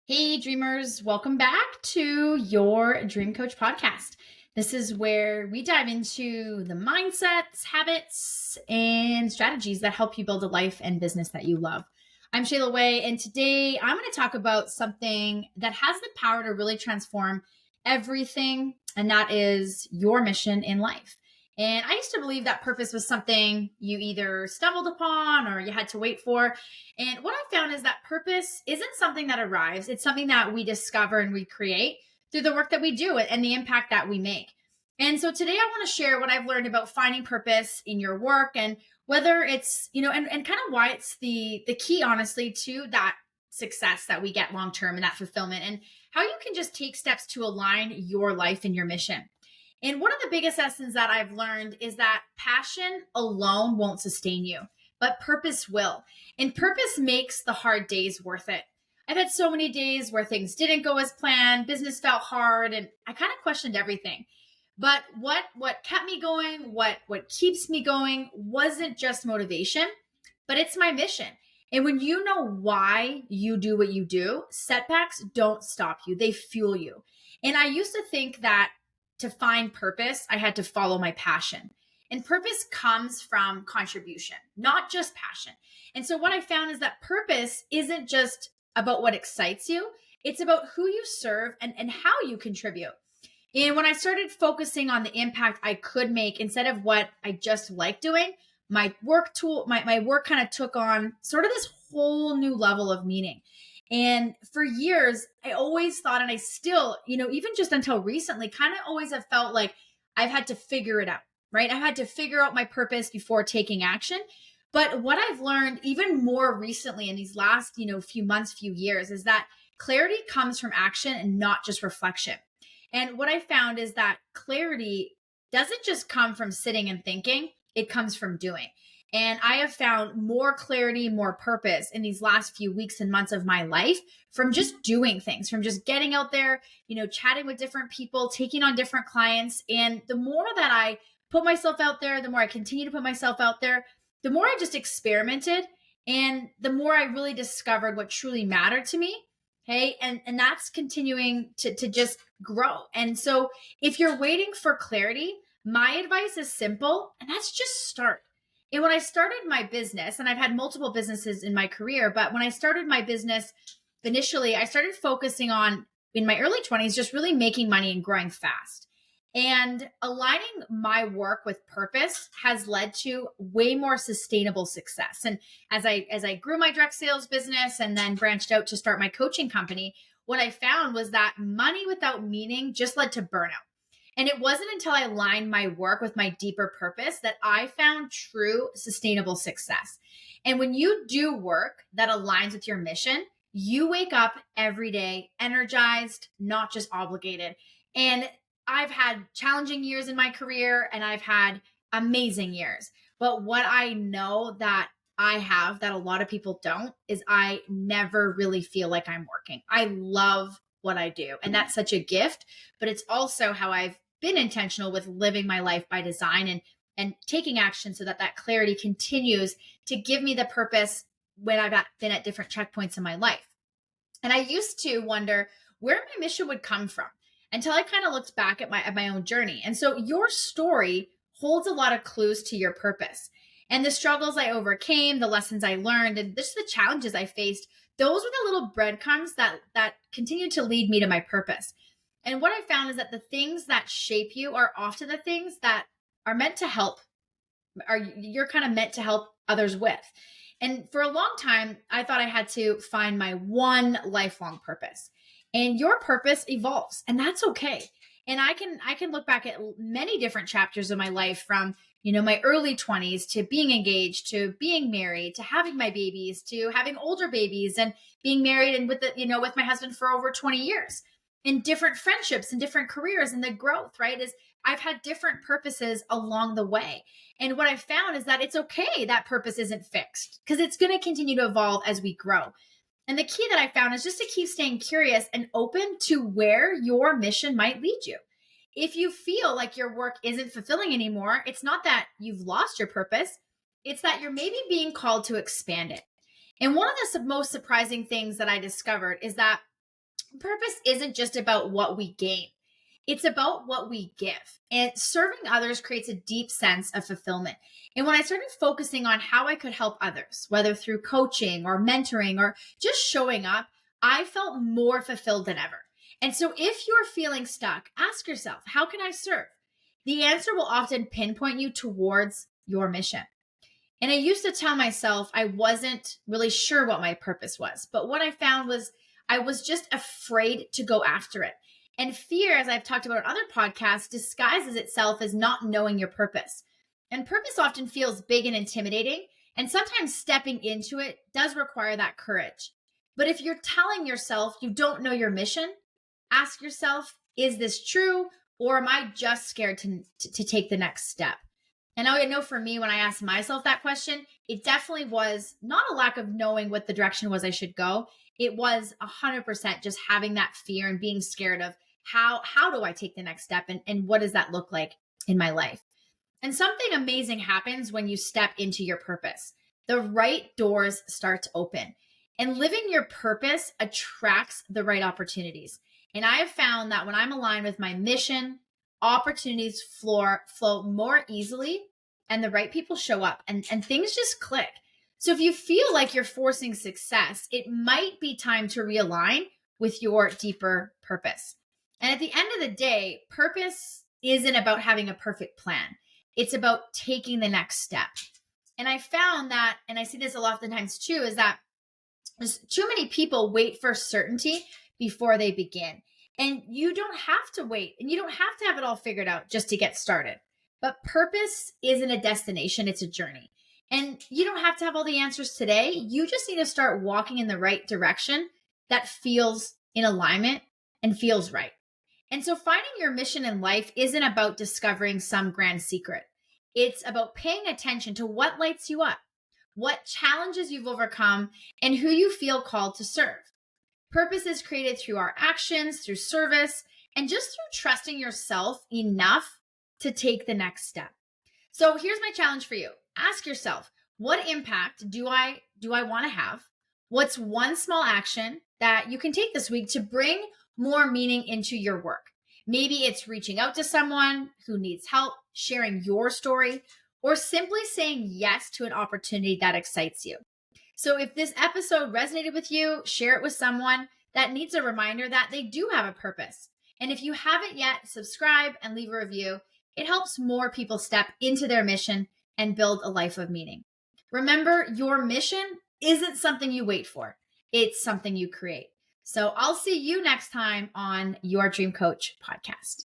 Hey, dreamers, welcome back to your Dream Coach podcast. This is where we dive into the mindsets, habits, and strategies that help you build a life and business that you love. I'm Shayla Wey, and today I'm going to talk about something that has the power to really transform everything, and that is your mission in life. And I used to believe that purpose was something you either stumbled upon or you had to wait for. And what I found is that purpose isn't something that arrives, it's something that we discover and we create through the work that we do and the impact that we make. And so today I want to share what I've learned about finding purpose in your work and whether it's, and kind of why it's the key, honestly, to that success that we get long term and that fulfillment, and how you can just take steps to align your life and your mission. And one of the biggest lessons that I've learned is that passion alone won't sustain you, but purpose will. And purpose makes the hard days worth it. I've had so many days where things didn't go as planned, business felt hard, and I kind of questioned everything. But what kept me going, what keeps me going wasn't just motivation, but it's my mission. And when you know why you do what you do, setbacks don't stop you. They fuel you. And I used to think that to find purpose, I had to follow my passion. And purpose comes from contribution, not just passion. And so what I found is that purpose isn't just about what excites you, it's about who you serve and how you contribute. And when I started focusing on the impact I could make instead of what I just like doing, my work kind of took on sort of this whole new level of meaning. And for years, I always thought, and I still, even just until recently, kind of always have felt like I've had to figure it out, right? I've had to figure out my purpose before taking action. But what I've learned even more recently in these last, few months, few years, is that clarity comes from action and not just reflection. And what I found is that clarity doesn't just come from sitting and thinking, it comes from doing. And I have found more clarity, more purpose in these last few weeks and months of my life from just doing things, from just getting out there, chatting with different people, taking on different clients. And the more that I put myself out there, the more I continue to put myself out there, the more I just experimented and the more I really discovered what truly mattered to me. Okay. And that's continuing to just grow. And so if you're waiting for clarity, my advice is simple, and that's just start. And when I started my business, and I've had multiple businesses in my career, but when I started my business initially, I started focusing on, in my early 20s, just really making money and growing fast. And aligning my work with purpose has led to way more sustainable success. And as I grew my direct sales business and then branched out to start my coaching company, what I found was that money without meaning just led to burnout. And it wasn't until I aligned my work with my deeper purpose that I found true sustainable success. And when you do work that aligns with your mission, you wake up every day energized, not just obligated. And I've had challenging years in my career and I've had amazing years. But what I know that I have that a lot of people don't is I never really feel like I'm working. I love what I do. And that's such a gift, but it's also how I've been intentional with living my life by design and taking action so that clarity continues to give me the purpose when I've been at different checkpoints in my life. And I used to wonder where my mission would come from until I kind of looked back at my own journey. And so your story holds a lot of clues to your purpose. And the struggles I overcame, the lessons I learned, and just the challenges I faced, those were the little breadcrumbs that continue to lead me to my purpose. And what I found is that the things that shape you are often the things that are meant to help, you're kind of meant to help others with. And for a long time, I thought I had to find my one lifelong purpose. And your purpose evolves, and that's okay. And I can look back at many different chapters of my life, from my early 20s to being engaged, to being married, to having my babies, to having older babies, and being married and with my husband for over 20 years. In different friendships and different careers, and the growth, right, is I've had different purposes along the way. And what I've found is that it's okay that purpose isn't fixed, because it's going to continue to evolve as we grow. And the key that I found is just to keep staying curious and open to where your mission might lead you. If you feel like your work isn't fulfilling anymore, it's not that you've lost your purpose, it's that you're maybe being called to expand it. And one of the most surprising things that I discovered is that Purpose isn't just about what we gain. It's about what we give. And serving others creates a deep sense of fulfillment. And when I started focusing on how I could help others, whether through coaching or mentoring or just showing up, I felt more fulfilled than ever. And so if you're feeling stuck, ask yourself, how can I serve? The answer will often pinpoint you towards your mission. And I used to tell myself I wasn't really sure what my purpose was. But what I found was I was just afraid to go after it. And fear, as I've talked about on other podcasts, disguises itself as not knowing your purpose. And purpose often feels big and intimidating. And sometimes stepping into it does require that courage. But if you're telling yourself you don't know your mission, ask yourself, is this true? Or am I just scared to take the next step? And I know for me, when I asked myself that question, it definitely was not a lack of knowing what the direction was I should go. It was 100% just having that fear and being scared of how do I take the next step and what does that look like in my life? And something amazing happens when you step into your purpose. The right doors start to open. And living your purpose attracts the right opportunities. And I have found that when I'm aligned with my mission, opportunities flow more easily and the right people show up and things just click. So if you feel like you're forcing success, it might be time to realign with your deeper purpose. And at the end of the day, purpose isn't about having a perfect plan. It's about taking the next step. And I found that, and I see this a lot of times too, is that too many people wait for certainty before they begin. And you don't have to wait and you don't have to have it all figured out just to get started. But purpose isn't a destination, it's a journey. And you don't have to have all the answers today. You just need to start walking in the right direction that feels in alignment and feels right. And so finding your mission in life isn't about discovering some grand secret. It's about paying attention to what lights you up, what challenges you've overcome, and who you feel called to serve. Purpose is created through our actions, through service, and just through trusting yourself enough to take the next step. So here's my challenge for you. Ask yourself, what impact do I want to have? What's one small action that you can take this week to bring more meaning into your work? Maybe it's reaching out to someone who needs help, sharing your story, or simply saying yes to an opportunity that excites you. So if this episode resonated with you, share it with someone that needs a reminder that they do have a purpose. And if you haven't yet, subscribe and leave a review. It helps more people step into their mission and build a life of meaning. Remember, your mission isn't something you wait for. It's something you create. So I'll see you next time on Your Dream Coach podcast.